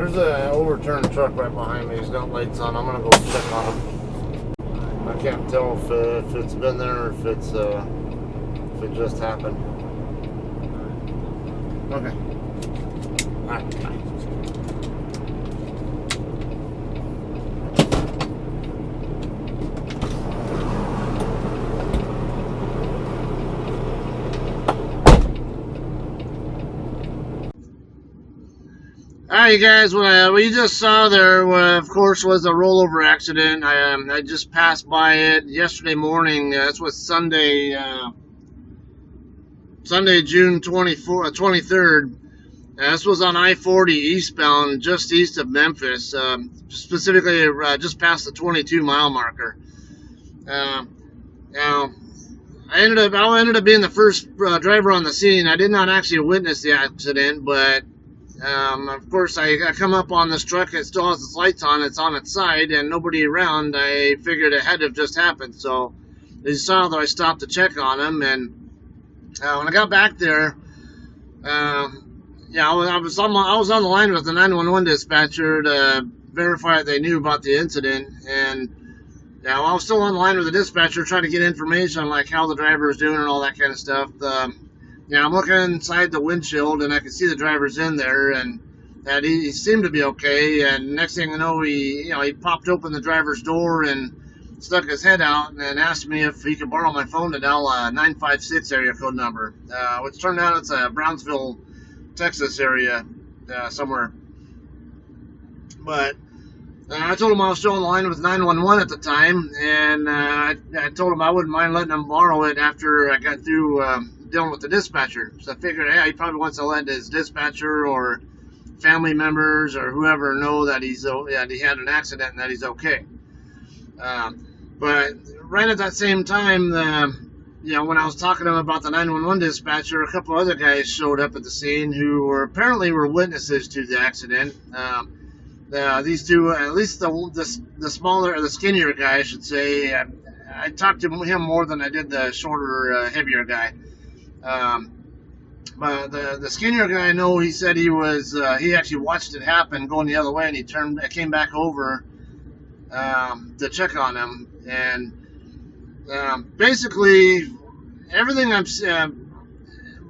There's an overturned truck right behind me. He's got lights on. I'm gonna go check on him. I can't tell if it's been there or if it just happened. Okay. All right. Bye. Alright, you guys, what you just saw there, of course, was a rollover accident. I just passed by it yesterday morning. This was Sunday, June 23rd. This was on I-40 eastbound, just east of Memphis, specifically just past the 22-mile marker. Now, I ended up being the first driver on the scene. I did not actually witness the accident, but of course, I come up on this truck. It still has its lights on. It's on its side, and nobody around. I figured it had to have just happened. So, as you saw, though, I stopped to check on him. And when I got back there, I was on the line with the 911 dispatcher to verify that they knew about the incident. And I was still on the line with the dispatcher trying to get information on like how the driver was doing and all that kind of stuff. I'm looking inside the windshield, and I can see the driver's in there, and that he seemed to be okay. And next thing I know, he popped open the driver's door and stuck his head out and asked me if he could borrow my phone to dial a 956 area code number, which turned out it's a Brownsville, Texas area somewhere. But I told him I was still on the line with 911 at the time, and I told him I wouldn't mind letting him borrow it after I got through dealing with the dispatcher. So I figured, hey, he probably wants to let his dispatcher or family members or whoever know that he had an accident and that he's okay. But right at that same time, when I was talking to him about the 911 dispatcher, a couple other guys showed up at the scene who apparently were witnesses to the accident. These two, at least the skinnier guy, I should say, I talked to him more than I did the shorter, heavier guy. But the skinnier guy, I know, he said he actually watched it happen going the other way, and he came back over to check on him. And basically, everything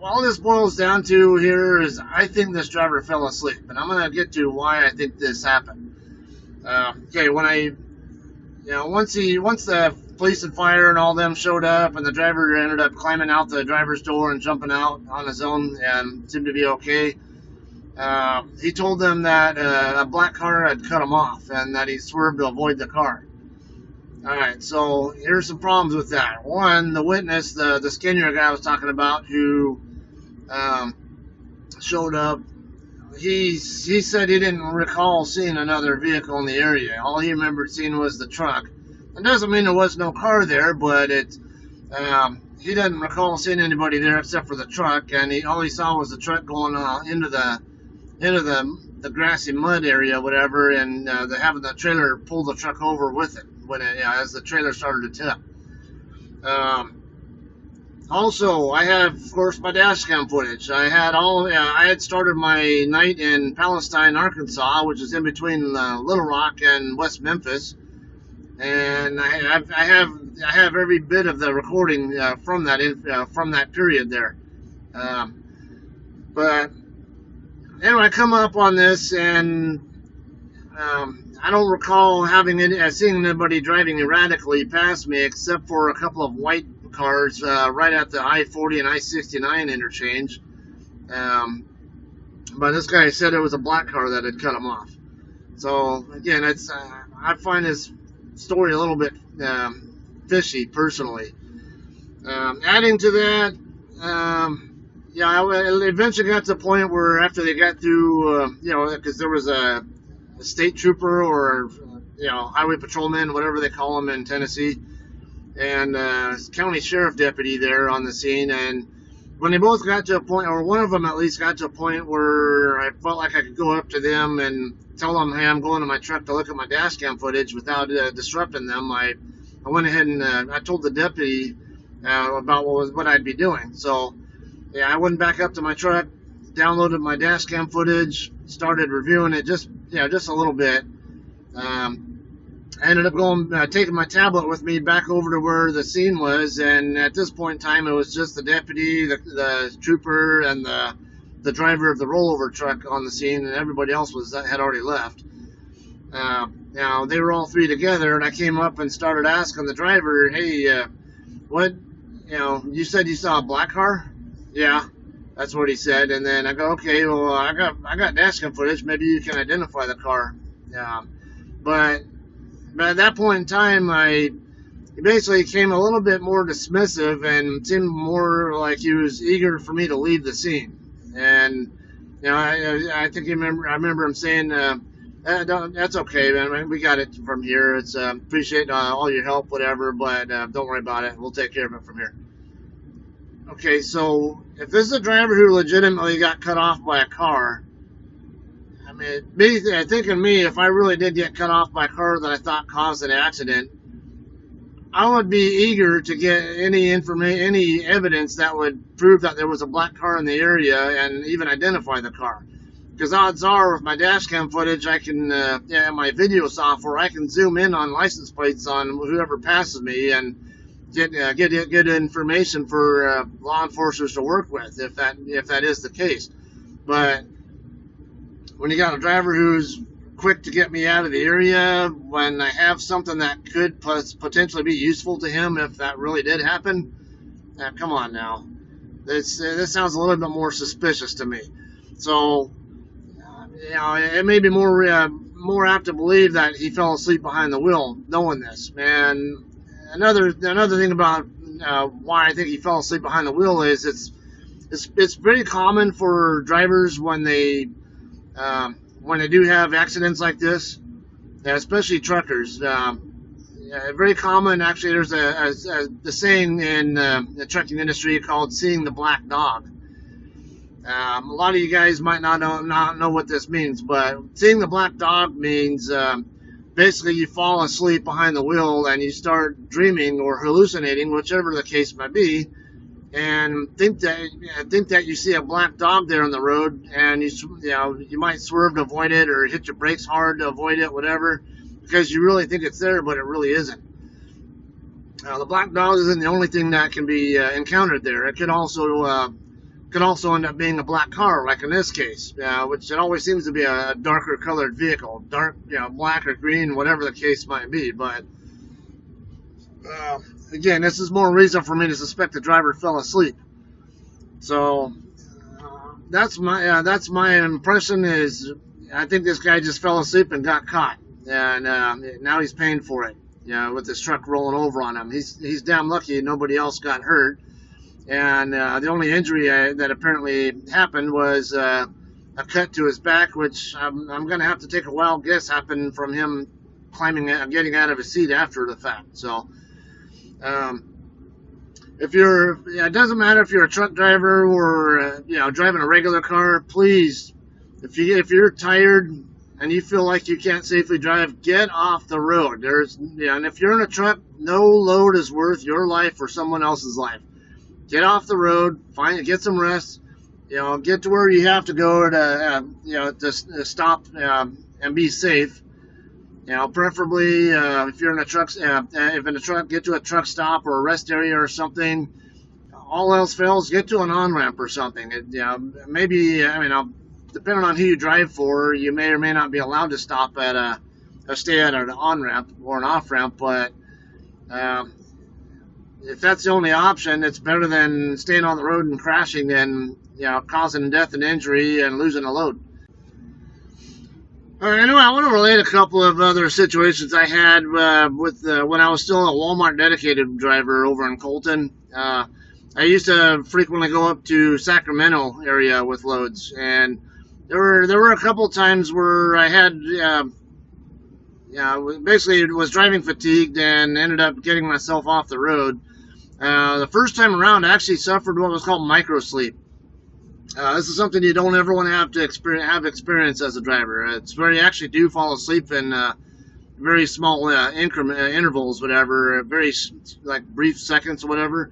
all this boils down to here is I think this driver fell asleep, and I'm going to get to why I think this happened. Okay, once the police and fire and all them showed up, and the driver ended up climbing out the driver's door and jumping out on his own and seemed to be okay. He told them that a black car had cut him off and that he swerved to avoid the car. Alright, so here's some problems with that. One, the witness, the skinnier guy I was talking about, who showed up, he said he didn't recall seeing another vehicle in the area. All he remembered seeing was the truck. It doesn't mean there was no car there, but he doesn't recall seeing anybody there except for the truck, and all he saw was the truck going into the grassy mud area, whatever, and having the trailer pull the truck over with it as the trailer started to tip. Also, I have, of course, my dashcam footage. I had started my night in Palestine, Arkansas, which is in between Little Rock and West Memphis. And I have every bit of the recording from that period there. But anyway, I come up on this, and I don't recall seeing anybody driving erratically past me, except for a couple of white cars right at the I-40 and I-69 interchange. But this guy said it was a black car that had cut him off. So again, I find this story a little bit fishy, personally. Adding to that, I eventually got to the point where after they got through, because there was a state trooper or highway patrolman, whatever they call them in Tennessee, and county sheriff deputy there on the scene, and when they both got to a point, or one of them at least got to a point where I felt like I could go up to them and tell them, hey, I'm going to my truck to look at my dashcam footage without disrupting them, I went ahead and I told the deputy about what I'd be doing. So I went back up to my truck, downloaded my dashcam footage, started reviewing it just just a little bit. I ended up going, taking my tablet with me back over to where the scene was, and at this point in time, it was just the deputy, the trooper, and the driver of the rollover truck on the scene, and everybody else had already left. Now they were all three together, and I came up and started asking the driver, "Hey, what? You said you saw a black car?" "Yeah, that's what he said." And then I go, "Okay, well, I got dashcam footage. Maybe you can identify the car." But at that point in time, he basically came a little bit more dismissive and seemed more like he was eager for me to leave the scene. And I think I remember him saying, "That's okay, man. We got it from here. It's appreciate all your help, whatever, but don't worry about it. We'll take care of it from here." Okay, so if this is a driver who legitimately got cut off by a car, I mean, thinking me, if I really did get cut off by a car that I thought caused an accident, I would be eager to get any evidence that would prove that there was a black car in the area and even identify the car. Because odds are, with my dashcam footage, I can, my video software, I can zoom in on license plates on whoever passes me and get good information for law enforcers to work with, if that is the case. But when you got a driver who's quick to get me out of the area when I have something that could potentially be useful to him if that really did happen, come on now. This sounds a little bit more suspicious to me. So, it may be more apt to believe that he fell asleep behind the wheel knowing this. And another thing about why I think he fell asleep behind the wheel is it's pretty common for drivers when they do have accidents like this, especially truckers. Very common, actually. There's the saying in the trucking industry called "seeing the black dog." A lot of you guys might not know what this means, but seeing the black dog means basically you fall asleep behind the wheel and you start dreaming or hallucinating, whichever the case might be, and think that you see a black dog there on the road, and you might swerve to avoid it or hit your brakes hard to avoid it, whatever, because you really think it's there, but it really isn't. The black dog isn't the only thing that can be encountered there. It could also end up being a black car, like in this case, which it always seems to be a darker colored vehicle, dark, black or green, whatever the case might be. But again, this is more reason for me to suspect the driver fell asleep. So that's my impression. Is I think this guy just fell asleep and got caught, and now he's paying for it. With this truck rolling over on him. He's damn lucky nobody else got hurt. And the only injury that apparently happened was a cut to his back, which I'm going to have to take a wild guess happened from him getting out of his seat after the fact. So, it doesn't matter if you're a truck driver or driving a regular car. Please, if you're tired and you feel like you can't safely drive, get off the road. And if you're in a truck, no load is worth your life or someone else's life. Get off the road, get some rest, get to where you have to go to stop and be safe. Preferably if you're in a truck, get to a truck stop or a rest area or something. All else fails, get to an on-ramp or something. Maybe, depending on who you drive for, you may or may not be allowed to stop at stay at an on-ramp or an off-ramp, but if that's the only option, it's better than staying on the road and crashing and causing death and injury and losing a load. All right, anyway, I want to relate a couple of other situations I had with when I was still a Walmart dedicated driver over in Colton. I used to frequently go up to Sacramento area with loads, and there were a couple times where I had basically was driving fatigued and ended up getting myself off the road. The first time around, I actually suffered what was called micro sleep. This is something you don't ever want to have experience as a driver. It's where you actually do fall asleep in very small intervals, whatever, very like brief seconds or whatever.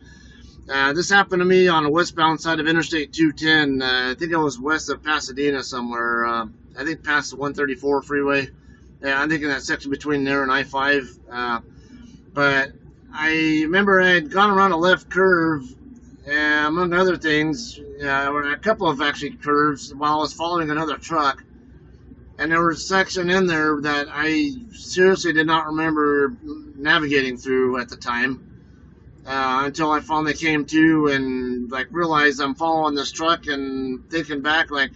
This happened to me on the westbound side of Interstate 210. I think I was west of Pasadena somewhere. I think past the 134 freeway. Yeah, I think in that section between there and I-5. But I remember I had gone around a left curve, among other things, or a couple of actually curves while I was following another truck. And there was a section in there that I seriously did not remember navigating through at the time. Until I finally came to and like realized I'm following this truck and thinking back like,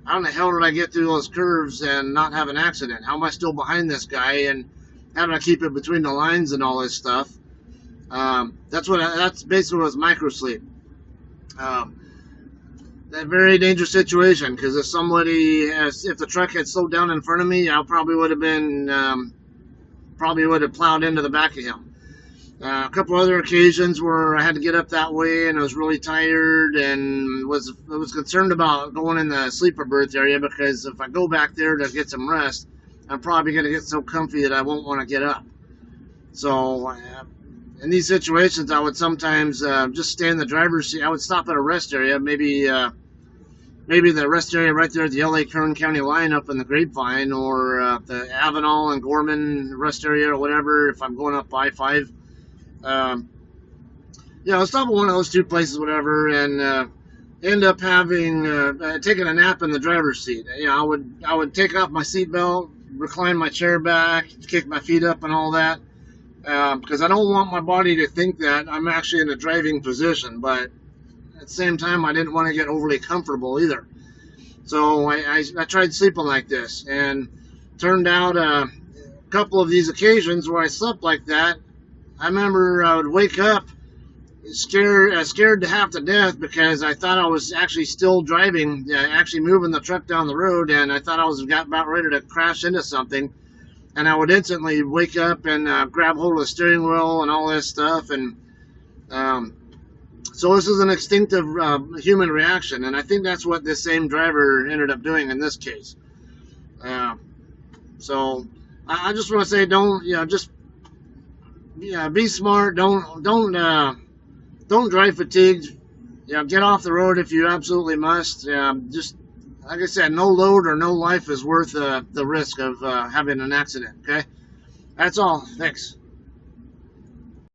how in the hell did I get through those curves and not have an accident? How am I still behind this guy and how did I keep it between the lines and all this stuff? That's basically what was micro sleep. That very dangerous situation because if the truck had slowed down in front of me, I probably would have plowed into the back of him. A couple other occasions where I had to get up that way and I was really tired and was concerned about going in the sleeper berth area because if I go back there to get some rest, I'm probably going to get so comfy that I won't want to get up. So in these situations, I would sometimes just stay in the driver's seat. I would stop at a rest area, maybe the rest area right there at the LA-Kern County line up in the Grapevine, or the Avenal and Gorman rest area or whatever if I'm going up I-5. I'll stop at one of those two places, whatever, and end up having taking a nap in the driver's seat. I would take off my seatbelt, recline my chair back, kick my feet up, and all that, because I don't want my body to think that I'm actually in a driving position. But at the same time, I didn't want to get overly comfortable either. So I tried sleeping like this, and turned out a couple of these occasions where I slept like that. I remember I would wake up scared to half to death because I thought I was actually still driving, actually moving the truck down the road, and I thought I was about ready to crash into something. And I would instantly wake up and grab hold of the steering wheel and all this stuff. And so this is an instinctive human reaction, and I think that's what this same driver ended up doing in this case. So I just want to say, be smart. Don't drive fatigued. Get off the road if you absolutely must. Just like I said, no load or no life is worth the risk of having an accident. Okay, that's all. Thanks.